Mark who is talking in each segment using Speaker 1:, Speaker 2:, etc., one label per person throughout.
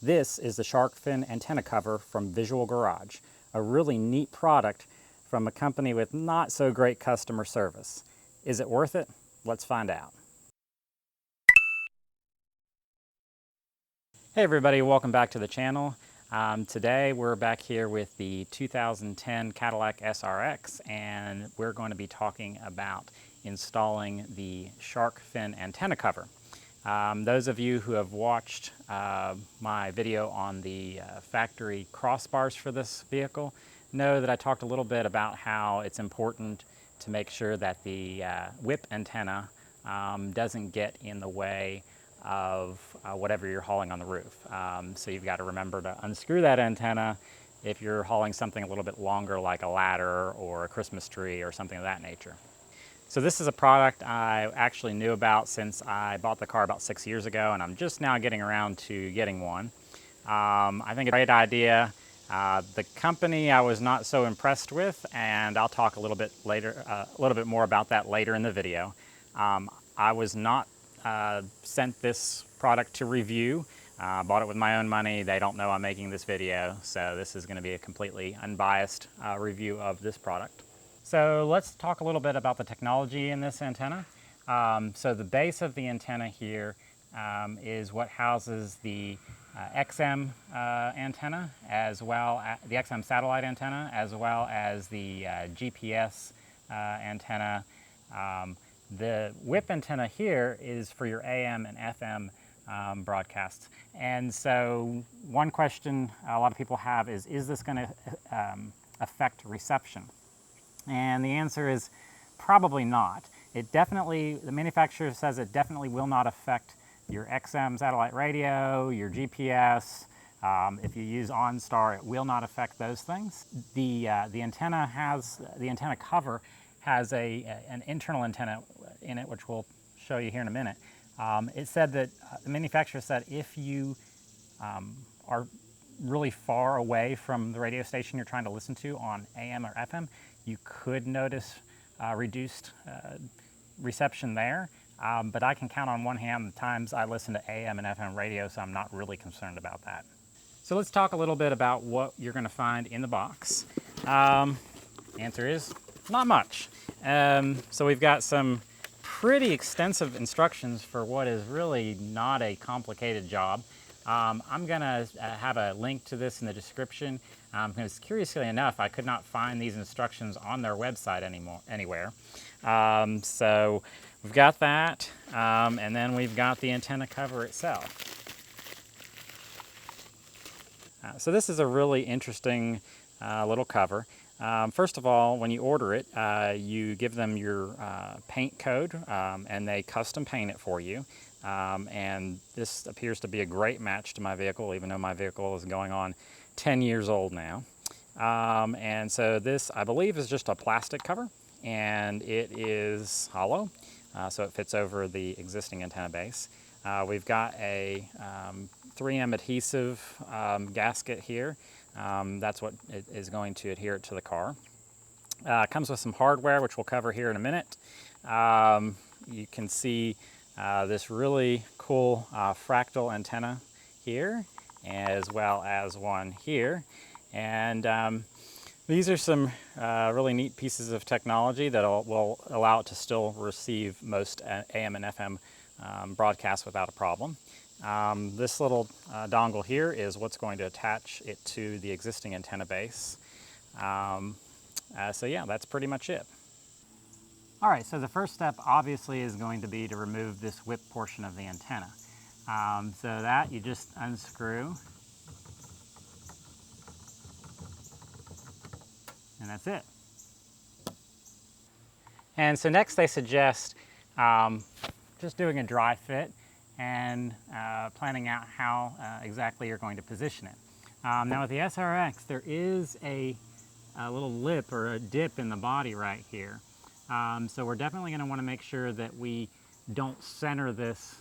Speaker 1: This is the shark fin antenna cover from Visual Garage, a really neat product from a company with not so great customer service. Is it worth it? Let's find out. Hey everybody, welcome back to the channel. Today we're back here with the 2010 Cadillac SRX, and we're going to be talking about installing the shark fin antenna cover. Those of you who have watched my video on the factory crossbars for this vehicle know that I talked a little bit about how it's important to make sure that the whip antenna doesn't get in the way of whatever you're hauling on the roof. So you've got to remember to unscrew that antenna if you're hauling something a little bit longer like a ladder or a Christmas tree or something of that nature. So this is a product I actually knew about since I bought the car about 6 years ago, and I'm just now getting around to getting one. I think it's a great idea. The company I was not so impressed with, and I'll talk a little bit more about that later in the video. I was not sent this product to review. Bought it with my own money. They don't know I'm making this video, so this is going to be a completely unbiased review of this product. So let's talk a little bit about the technology in this antenna. So the base of the antenna here is what houses the XM antenna, as well as the XM satellite antenna, as well as the GPS antenna. The whip antenna here is for your AM and FM broadcasts. And so one question a lot of people have is this going to affect reception? And the answer is probably not. It definitely, the manufacturer says it definitely will not affect your XM satellite radio, your GPS. If you use OnStar, it will not affect those things. The antenna cover has an internal antenna in it, which we'll show you here in a minute. It said that the manufacturer said if you are really far away from the radio station you're trying to listen to on AM or FM, you could notice reduced reception there, but I can count on one hand the times I listen to AM and FM radio, so I'm not really concerned about that. So let's talk a little bit about what you're going to find in the box. Answer is not much. So we've got some pretty extensive instructions for what is really not a complicated job. I'm going to have a link to this in the description, because curiously enough, I could not find these instructions on their website anywhere. So we've got that, and then we've got the antenna cover itself. So this is a really interesting little cover. First of all, when you order it, you give them your paint code, and they custom paint it for you. And this appears to be a great match to my vehicle, even though my vehicle is going on 10 years old now. And so this, I believe, is just a plastic cover, and it is hollow, so it fits over the existing antenna base. We've got a 3M adhesive gasket here. That's what is going to adhere it to the car. It comes with some hardware, which we'll cover here in a minute. You can see this really cool fractal antenna here, as well as one here. And these are some really neat pieces of technology that will allow it to still receive most AM and FM broadcasts without a problem. This little dongle here is what's going to attach it to the existing antenna base. So yeah, that's pretty much it. All right, so the first step obviously is going to be to remove this whip portion of the antenna. So that you just unscrew, and that's it. And so next they suggest just doing a dry fit and planning out how exactly you're going to position it. Now with the SRX, there is a little lip or a dip in the body right here. So we're definitely going to want to make sure that we don't center this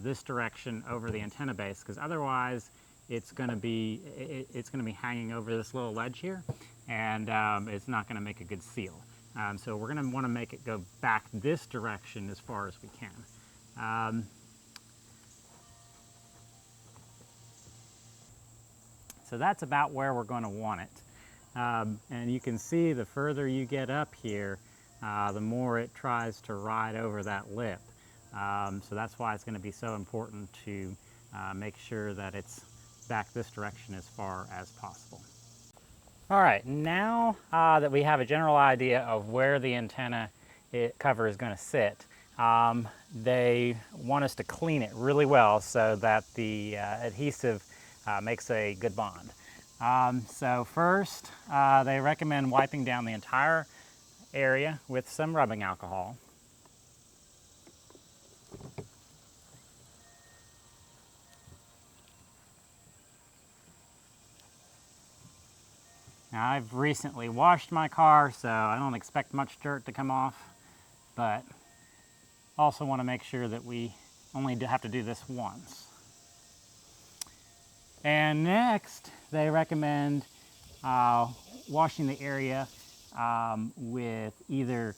Speaker 1: this direction over the antenna base, because otherwise it's going to be hanging over this little ledge here, and it's not going to make a good seal. So we're going to want to make it go back this direction as far as we can. So that's about where we're going to want it. And you can see the further you get up here, the more it tries to ride over that lip. So that's why it's going to be so important to make sure that it's back this direction as far as possible. All right, now that we have a general idea of where the antenna cover is going to sit, they want us to clean it really well so that the adhesive makes a good bond. So first, they recommend wiping down the entire area with some rubbing alcohol. Now, I've recently washed my car, so I don't expect much dirt to come off, but also want to make sure that we only have to do this once. And next, they recommend washing the area with either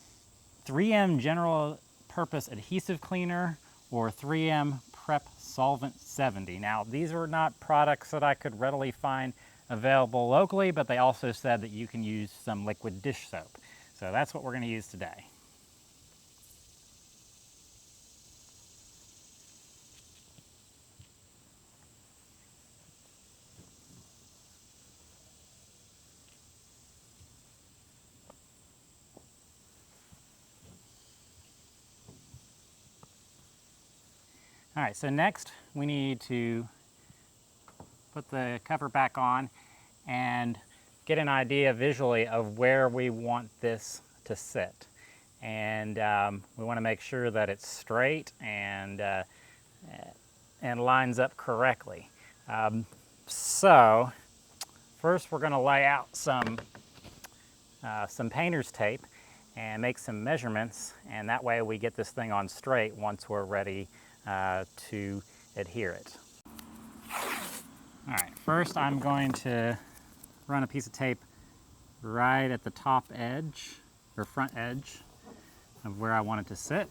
Speaker 1: 3M General Purpose Adhesive Cleaner or 3M Prep Solvent 70. Now, these are not products that I could readily find available locally, but they also said that you can use some liquid dish soap. So that's what we're going to use today. All right, so next we need to put the cover back on and get an idea visually of where we want this to sit. And we want to make sure that it's straight and lines up correctly. So first we're going to lay out some painter's tape and make some measurements, and that way we get this thing on straight once we're ready to adhere it. All right, first I'm going to run a piece of tape right at the top edge, or front edge, of where I want it to sit.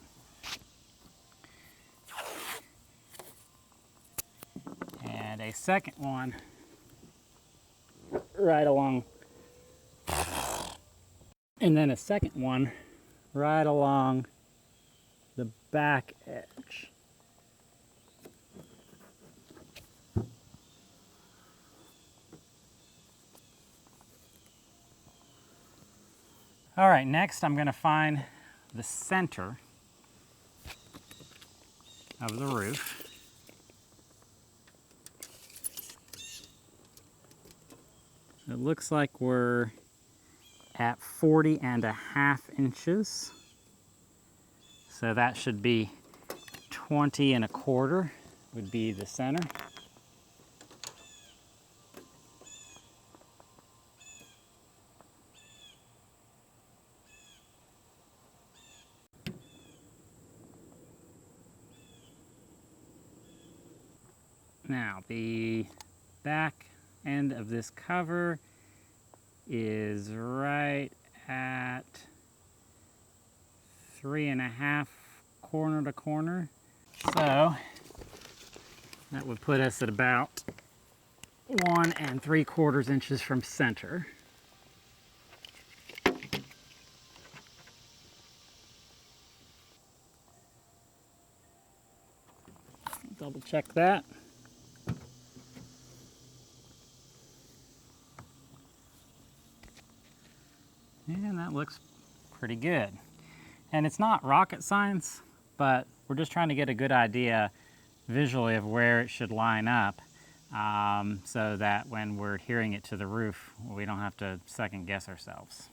Speaker 1: And a second one right along, and then a second one right along the back edge. All right, next I'm going to find the center of the roof. It looks like we're at 40.5 inches. So that should be 20.25 would be the center. Now, the back end of this cover is right at 3.5 corner to corner. So that would put us at about 1 3/4 inches from center. Double check that. And that looks pretty good. And it's not rocket science, but we're just trying to get a good idea visually of where it should line up, so that when we're adhering it to the roof, we don't have to second guess ourselves.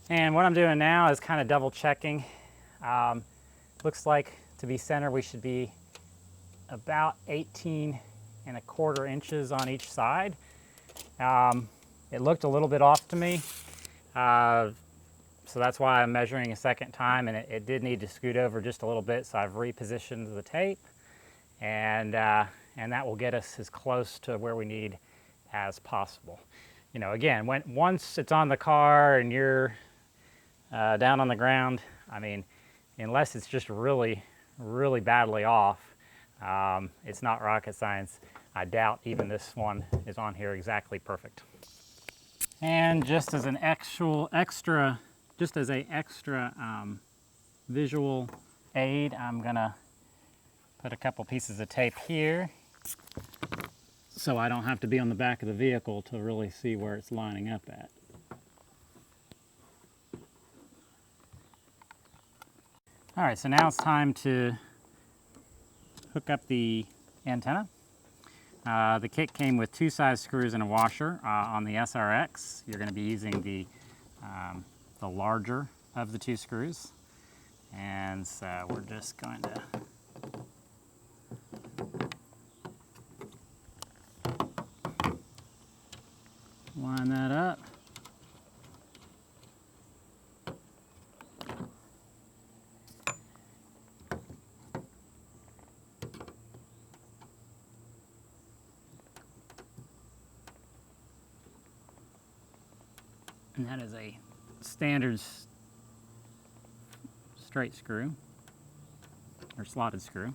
Speaker 1: And what I'm doing now is kind of double checking. Looks like to be center, we should be about 18.25 inches on each side. It looked a little bit off to me, so that's why I'm measuring a second time, and it did need to scoot over just a little bit, so I've repositioned the tape, and that will get us as close to where we need as possible. You know, again, once it's on the car and you're down on the ground. I mean, unless it's just really, really badly off, it's not rocket science. I doubt even this one is on here exactly perfect. And just as an extra visual aid, I'm gonna put a couple pieces of tape here so I don't have to be on the back of the vehicle to really see where it's lining up at. All right, so now it's time to hook up the antenna. The kit came with 2 size screws and a washer. On the SRX, you're going to be using the larger of the 2 screws. And so we're just going to line that up. And that is a standard straight screw, or slotted screw.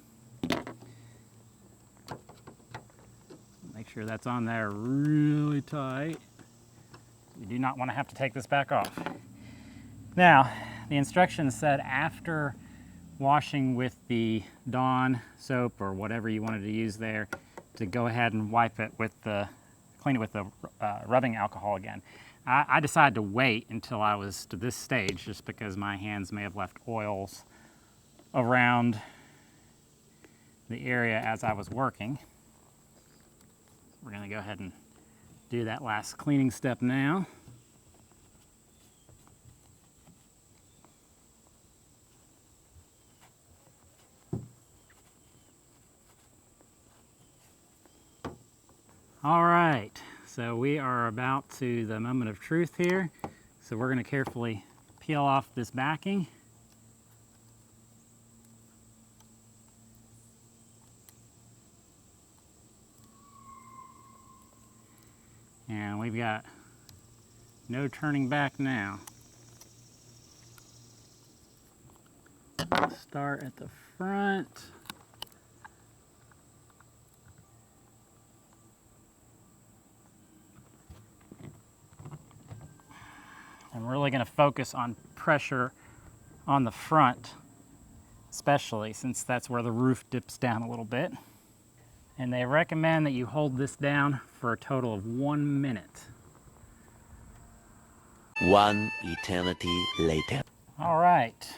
Speaker 1: Make sure that's on there really tight. You do not want to have to take this back off. Now, the instructions said after washing with the Dawn soap or whatever you wanted to use there, to go ahead and wipe it with clean it with the rubbing alcohol again. I decided to wait until I was to this stage just because my hands may have left oils around the area as I was working. We're going to go ahead and do that last cleaning step now. All right, so we are about to the moment of truth here. So we're going to carefully peel off this backing. And we've got no turning back now. Start at the front. I'm really going to focus on pressure on the front, especially since that's where the roof dips down a little bit. And they recommend that you hold this down for a total of 1 minute.
Speaker 2: 1 eternity later.
Speaker 1: All right.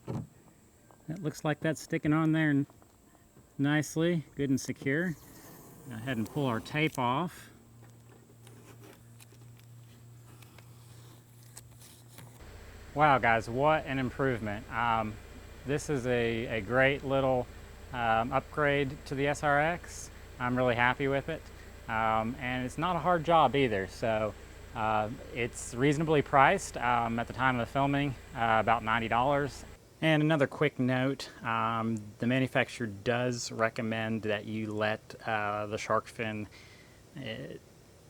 Speaker 1: It looks like that's sticking on there nicely, good and secure. Go ahead and pull our tape off. Wow, guys, what an improvement. This is a great little upgrade to the SRX. I'm really happy with it. And it's not a hard job either, so it's reasonably priced at the time of the filming, about $90. And another quick note, the manufacturer does recommend that you let the shark fin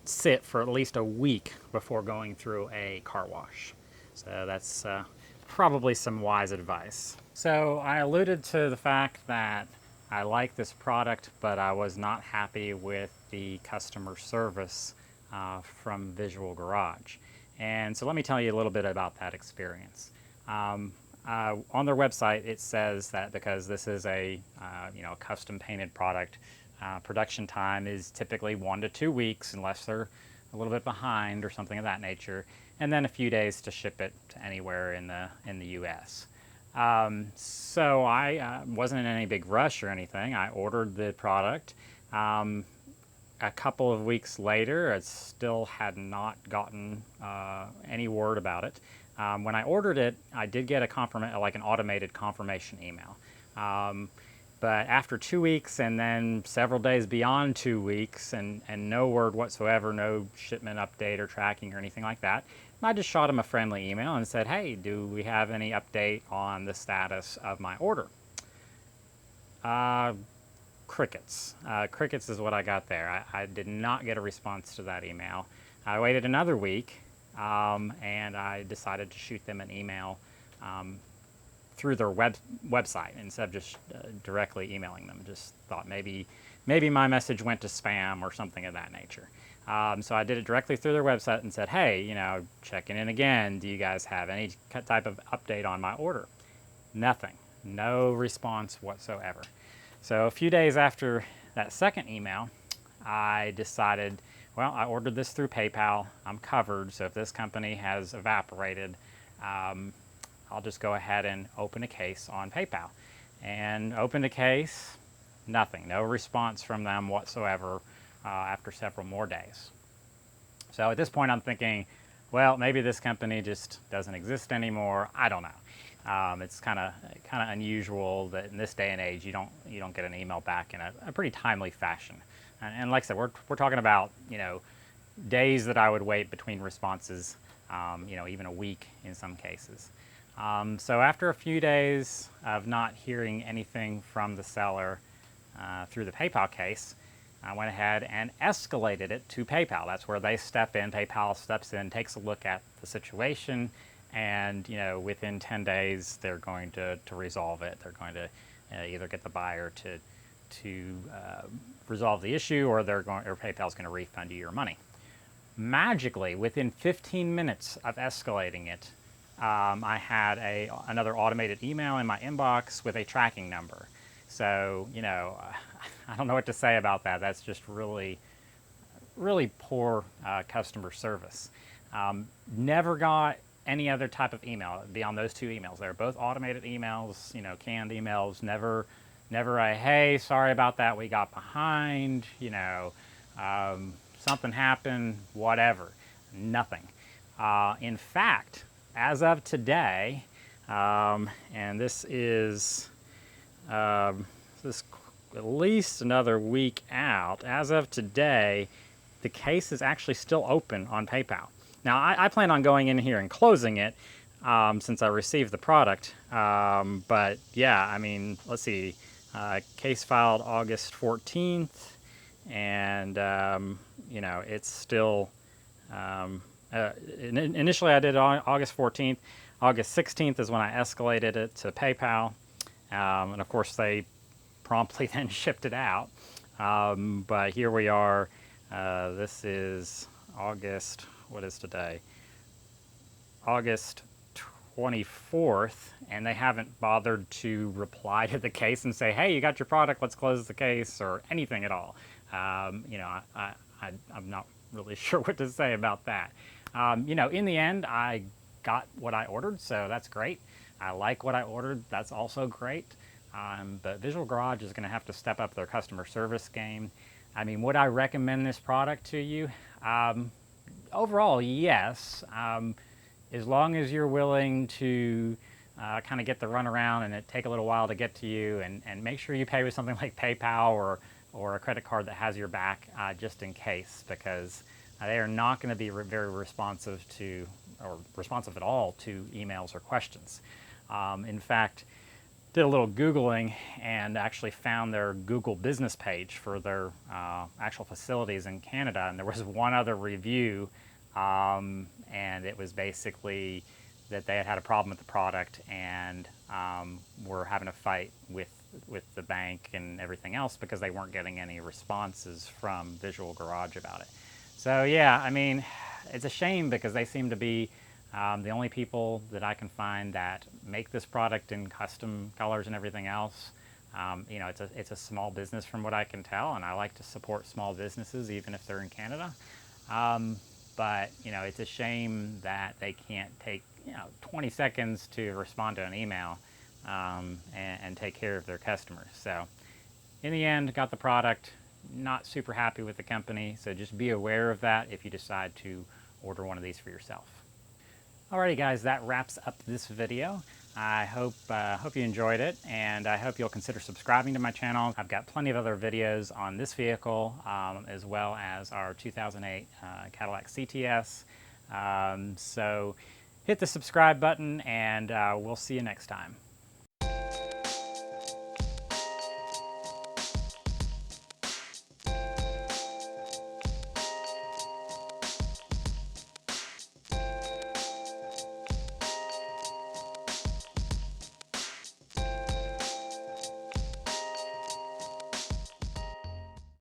Speaker 1: sit for at least a week before going through a car wash. So that's probably some wise advice. So I alluded to the fact that I like this product, but I was not happy with the customer service from Visual Garage. And so let me tell you a little bit about that experience. On their website, it says that because this is a custom painted product, production time is typically 1 to 2 weeks, unless they're a little bit behind or something of that nature, and then a few days to ship it to anywhere in the U.S. So I wasn't in any big rush or anything. I ordered the product. A couple of weeks later, I still had not gotten any word about it. When I ordered it, I did get an automated confirmation email. But after 2 weeks and then several days beyond 2 weeks and no word whatsoever, no shipment update or tracking or anything like that, I just shot him a friendly email and said, hey, do we have any update on the status of my order? Crickets. Crickets is what I got there. I did not get a response to that email. I waited another week and I decided to shoot them an email through their website instead of just directly emailing them. Just thought maybe my message went to spam or something of that nature. So I did it directly through their website and said, hey, checking in again. Do you guys have any type of update on my order? Nothing. No response whatsoever. So a few days after that second email, I decided, well, I ordered this through PayPal. I'm covered, so if this company has evaporated, I'll just go ahead and open a case on PayPal. And opened a case, nothing. No response from them whatsoever after several more days. So at this point I'm thinking, well, maybe this company just doesn't exist anymore. I don't know. It's kind of unusual that in this day and age you don't get an email back in a pretty timely fashion. And like I said, we're talking about days that I would wait between responses, even a week in some cases. So after a few days of not hearing anything from the seller through the PayPal case, I went ahead and escalated it to PayPal. That's where they step in. PayPal steps in, takes a look at the situation, and within 10 days they're going to resolve it. They're going to either get the buyer to resolve the issue, or PayPal's going to refund you your money. Magically, within 15 minutes of escalating it, I had another automated email in my inbox with a tracking number. So, I don't know what to say about that. That's just really, really poor customer service. Never got any other type of email beyond those two emails. They're both automated emails, canned emails. Never a, hey, sorry about that, we got behind, something happened, whatever. Nothing. In fact, as of today, and this is at least another week out, as of today, the case is actually still open on PayPal. Now, I plan on going in here and closing it since I received the product. But yeah, I mean, let's see, case filed August 14th, and it's still, initially I did it on August 14th. August 16th is when I escalated it to PayPal, and of course they promptly then shipped it out. But here we are. This is August, what is today? August 24th, and they haven't bothered to reply to the case and say, hey, you got your product, let's close the case, or anything at all. I'm not really sure what to say about that. In the end, I got what I ordered, so that's great. I like what I ordered, that's also great. But Visual Garage is going to have to step up their customer service game. I mean, would I recommend this product to you? Overall, yes. As long as you're willing to kind of get the runaround and it take a little while to get to you, and make sure you pay with something like PayPal or a credit card that has your back just in case, because they are not going to be very responsive at all to emails or questions. In fact, did a little Googling and actually found their Google business page for their actual facilities in Canada, and there was one other review, and it was basically that they had a problem with the product and were having a fight with the bank and everything else because they weren't getting any responses from Visual Garage about it. So yeah, I mean, it's a shame because they seem to be the only people that I can find that make this product in custom colors and everything else. It's a small business from what I can tell, and I like to support small businesses even if they're in Canada. But it's a shame that they can't take 20 seconds to respond to an email and take care of their customers. So in the end, got the product. Not super happy with the company, so just be aware of that if you decide to order one of these for yourself. Alrighty guys, that wraps up this video. I hope you enjoyed it, and I hope you'll consider subscribing to my channel. I've got plenty of other videos on this vehicle, as well as our 2008 Cadillac CTS. So hit the subscribe button, and we'll see you next time.